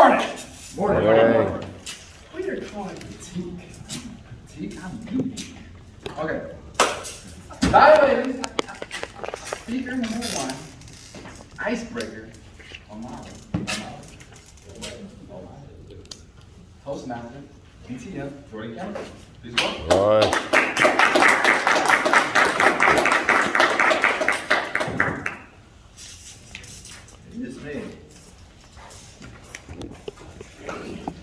morning. Morning. We are calling Teak. Teak, I'm unique. Okay. Bye, ladies. Speaker number one, icebreaker, Omar. Toastmaster, TTF, Jordy Campbell. Please go. All right. It's me.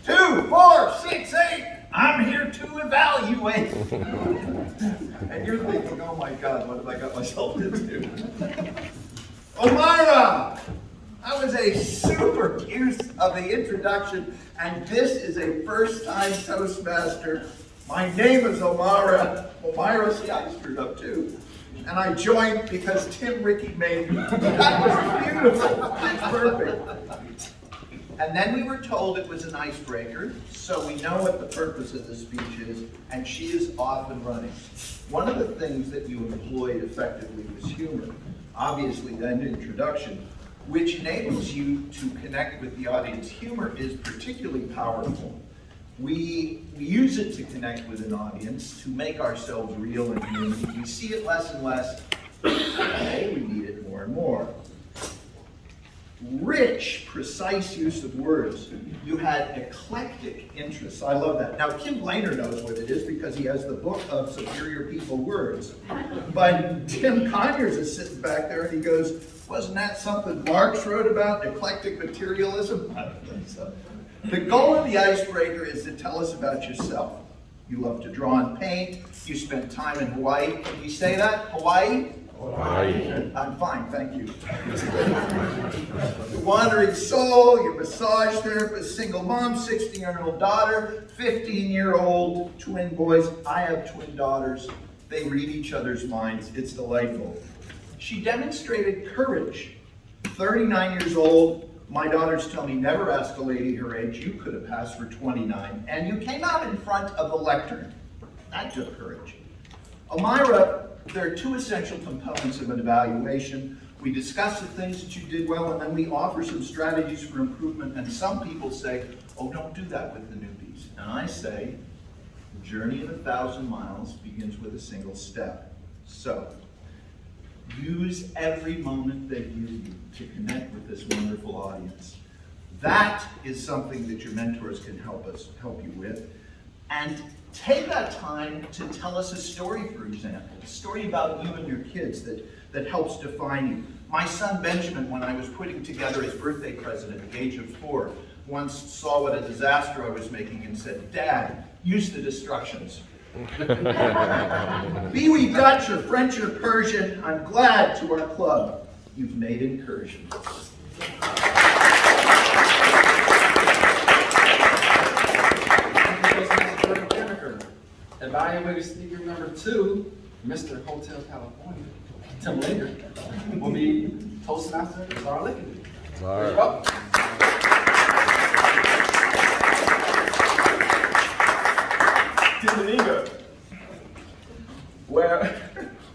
2, 4, 6, 8. I'm here to evaluate. And you're thinking, oh my God, what have I got myself into? Omira! That was a super use of the introduction, and this is a first-time Toastmaster. My name is Omira. Omira, see, I screwed up too. And I joined because Tim Rickey made me. That was beautiful. That's perfect. And then we were told it was an icebreaker, so we know what the purpose of the speech is, and she is off and running. One of the things that you employed effectively was humor. Obviously, then introduction, which enables you to connect with the audience. Humor is particularly powerful. We use it to connect with an audience, to make ourselves real and human. We see it less and less. Today, we need it more and more. Rich, precise use of words. You had eclectic interests. I love that. Now, Kim Blainer knows what it is because he has the book of Superior People Words. But Tim Conyers is sitting back there and he goes, wasn't that something Marx wrote about, eclectic materialism? I don't think so. The goal of the icebreaker is to tell us about yourself. You love to draw and paint. You spent time in Hawaii. Can you say that? Hawaii? Hawaii. I'm fine, thank you. Your wandering soul, your massage therapist, single mom, 16-year-old daughter, 15-year-old twin boys. I have twin daughters. They read each other's minds. It's delightful. She demonstrated courage. 39 years old. My daughters tell me never ask a lady her age. You could have passed for 29. And you came out in front of the lectern. That took courage. Omira, there are two essential components of an evaluation. We discuss the things that you did well, and then we offer some strategies for improvement. And some people say, oh, don't do that with the newbies. And I say, the journey of 1,000 miles begins with a single step. So, use every moment they give you to connect with this wonderful audience. That is something that your mentors can help you with. And take that time to tell us a story, for example, a story about you and your kids that helps define you. My son Benjamin, when I was putting together his birthday present at the age of 4, once saw what a disaster I was making and said, Dad, use the instructions. Be we Dutch or French or Persian, I'm glad to our club you've made incursions. Evaluator speaker number 2, Mr. Hotel California, Tim Linger, will be Toastmaster Czar Lickety. All right. Go. Tim Linger. Well,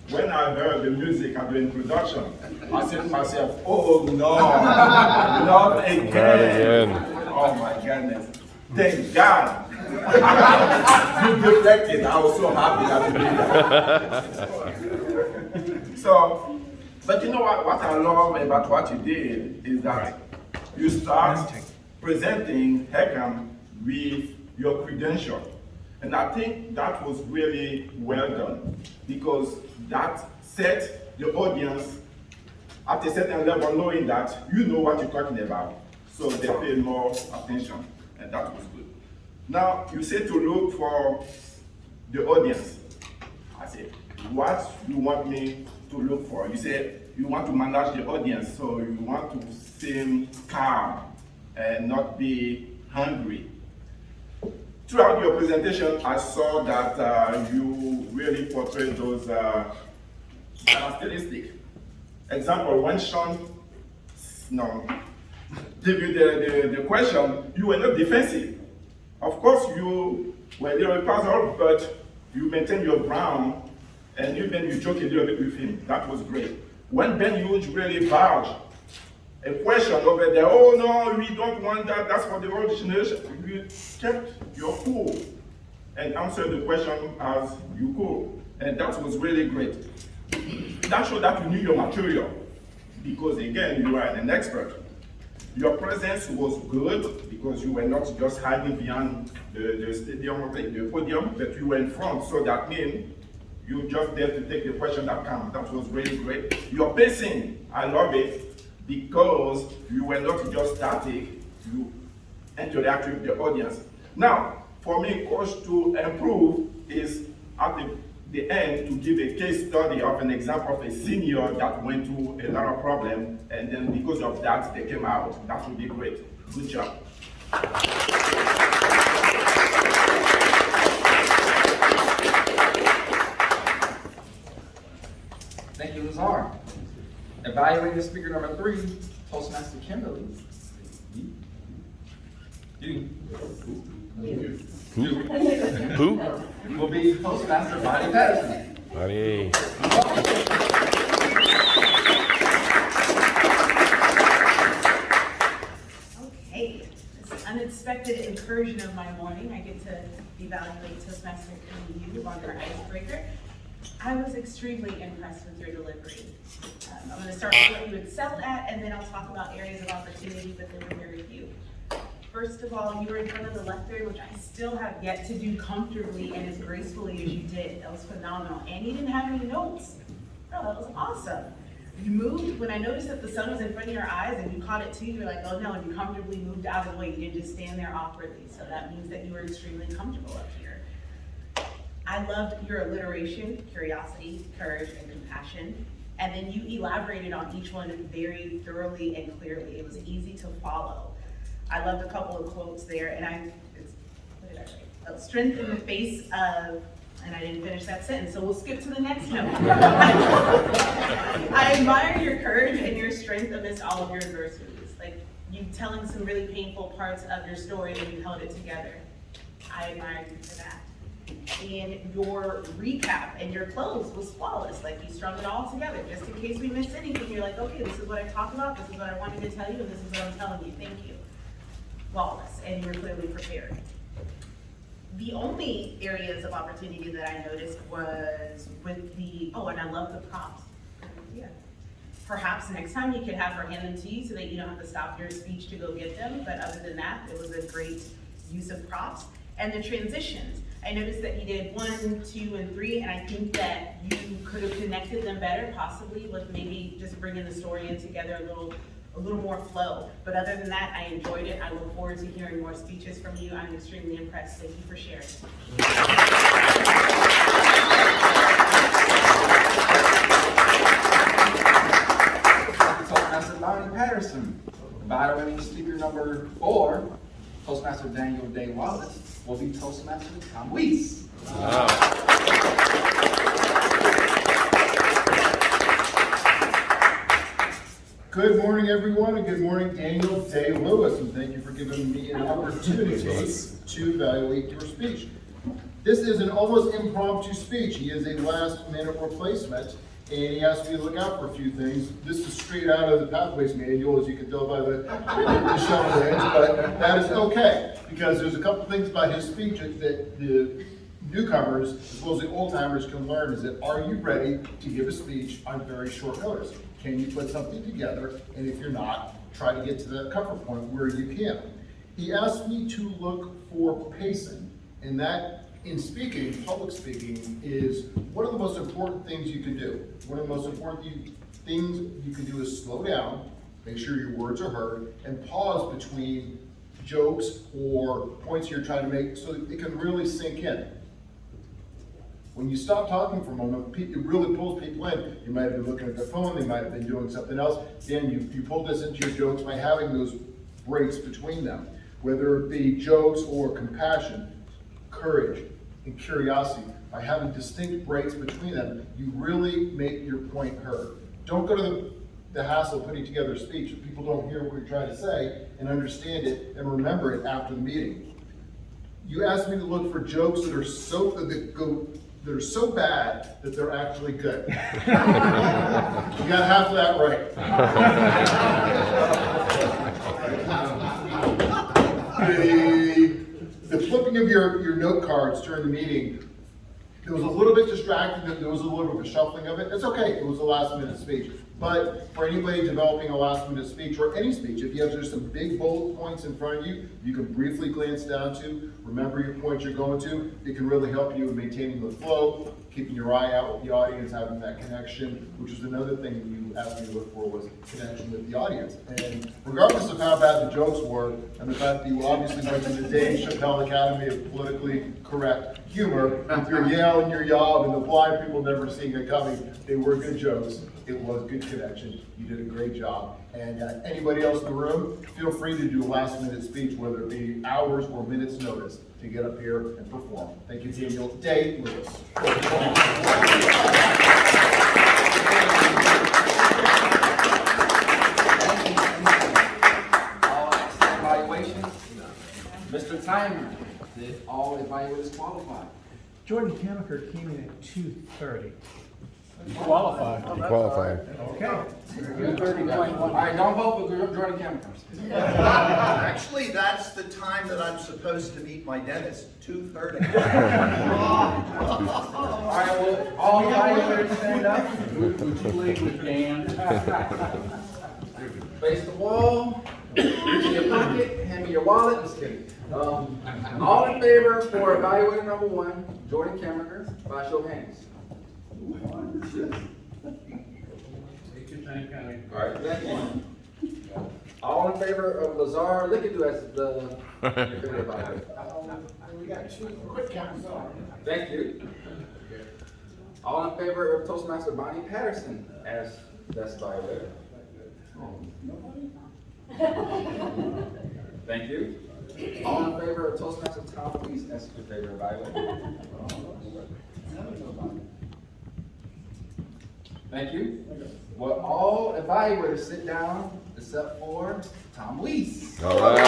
when I heard the music at the introduction, I said to myself, oh no, not again. Not again. Oh my goodness. Thank God. You deflected. I was so happy that you did that. So, but you know what I love about what you did is that you start presenting Heckham with your credential. And I think that was really well done because that set the audience at a certain level knowing that you know what you're talking about. So they pay more attention, and that was good. Now, you say to look for the audience. I said, what you want me to look for? You say you want to manage the audience, so you want to seem calm and not be hungry. Throughout your presentation, I saw that you really portrayed those characteristics. Example, when Sean gave you the question, you were not defensive. Of course, you were a little puzzled, but you maintained your ground, and even you joked a little bit with him. That was great. When Ben Hughes really barged a question over there. Oh no, we don't want that. That's for the old generation. You kept your cool and answered the question as you could. And that was really great. That showed that you knew your material. Because again, you are an expert. Your presence was good because you were not just hiding behind the stadium, the podium, but you were in front. So that means you just there to take the question that comes. That was really great. Your pacing, I love it because you were not just static, you interacted with the audience. Now, for me, coach, to improve is at the end to give a case study of an example of a senior that went through a lot of problems, and then because of that, they came out. That would be great. Good job. Thank you, Lazar. Evaluating speaker number 3, Toastmaster Kimberly. Who? Will be Toastmaster Bonnie Patterson. Buddy. Okay, this unexpected incursion of my morning, I get to evaluate Toastmaster you on your icebreaker. I was extremely impressed with your delivery. I'm going to start with what you excelled at, and then I'll talk about areas of opportunity within your review. First of all, you were in front of the lectern, which I still have yet to do comfortably and as gracefully as you did. That was phenomenal. And you didn't have any notes. Oh, that was awesome. You moved, when I noticed that the sun was in front of your eyes and you caught it too, you were like, oh no, and you comfortably moved out of the way. You didn't just stand there awkwardly. So that means that you were extremely comfortable up here. I loved your alliteration, curiosity, courage, and compassion. And then you elaborated on each one very thoroughly and clearly. It was easy to follow. I loved a couple of quotes there, and what did I write? Oh, strength in the face of, and I didn't finish that sentence, so we'll skip to the next note. I admire your courage and your strength amidst all of your adversities. Like, you telling some really painful parts of your story and you held it together. I admire you for that. And your recap and your close was flawless. Like, you strung it all together. Just in case we missed anything, you're like, okay, this is what I talked about, this is what I wanted to tell you, and this is what I'm telling you. Thank you. Flawless, and you were clearly prepared. The only areas of opportunity that I noticed was with the, oh, and I love the prompts. Yeah. Perhaps next time you could have her hand them to you so that you don't have to stop your speech to go get them, but other than that, it was a great use of prompts. And the transitions. I noticed that you did 1, 2, and 3, and I think that you could have connected them better, possibly with maybe just bringing the story in together a little more flow. But other than that, I enjoyed it. I look forward to hearing more speeches from you. I'm extremely impressed. Thank you for sharing. Toastmaster Bonnie Patterson. Evaluating speaker number 4, Toastmaster Daniel Day Wallace, will be Toastmaster Tom Weiss. Good morning, everyone, and good morning, Daniel Day Lewis, and thank you for giving me an opportunity to evaluate your speech. This is an almost impromptu speech. He is a last-minute replacement, and he asked me to look out for a few things. This is straight out of the Pathways Manual, as you can tell by the shovel edge, but that is okay, because there's a couple things about his speech that the newcomers, as well as the old-timers, can learn. Is that, are you ready to give a speech on very short notice? Can you put something together? And if you're not, try to get to that comfort point where you can. He asked me to look for pacing, and that, in speaking, public speaking, is one of the most important things you can do. One of the most important things you can do is slow down, make sure your words are heard, and pause between jokes or points you're trying to make so that it can really sink in. When you stop talking for a moment, it really pulls people in. You might have been looking at their phone, they might have been doing something else. Then you pull this into your jokes by having those breaks between them, whether it be jokes or compassion, courage, and curiosity. By having distinct breaks between them, you really make your point heard. Don't go to the hassle of putting together a speech if people don't hear what you're trying to say and understand it and remember it after the meeting. You asked me to look for jokes that that are so bad that they're actually good. You got half of that right. The flipping of your note cards during the meeting, it was a little bit distracting, there was a little bit of a shuffling of it. It's okay, it was a last minute speech. But for anybody developing a last minute speech or any speech, if you have just some big bullet points in front of you, you can briefly glance down to, remember your point you're going to, it can really help you in maintaining the flow, keeping your eye out with the audience, having that connection, which is another thing that you asked me to look for was connection with the audience. And regardless of how bad the jokes were, and the fact that you obviously went to the Dave Chappelle Academy of Politically Correct Humor, with your Yale and your yob and the blind people never seeing it coming, they were good jokes. It was good connection. You did a great job. And anybody else in the room, feel free to do a last minute speech, whether it be hours or minutes notice, to get up here and perform. Thank you, Daniel Day Lewis. All evaluations. Mr. Timer, did all evaluators qualify? Jordan Kamaker came in at 2:30. Qualified. Okay. All right, don't vote for Jordan Cameron. Actually, that's the time that I'm supposed to meet my dentist, 2:30. All right, well, all evaluators stand up. Would you leave with Dan? Face the wall, reach in your pocket, hand me your wallet, just kidding. All in favor for evaluator number 1, Jordan Kamaker, by show of hands. All right, thank you. All in favor of Lazar Lickadoo as the evaluator? We got 2 quick counts. Thank you. All in favor of Toastmaster Bonnie Patterson as best evaluator? Thank you. All in favor of Toastmaster Tom Weiss as your favorite evaluator? Thank you. Will all evaluators sit down except for Tom Weiss? All right.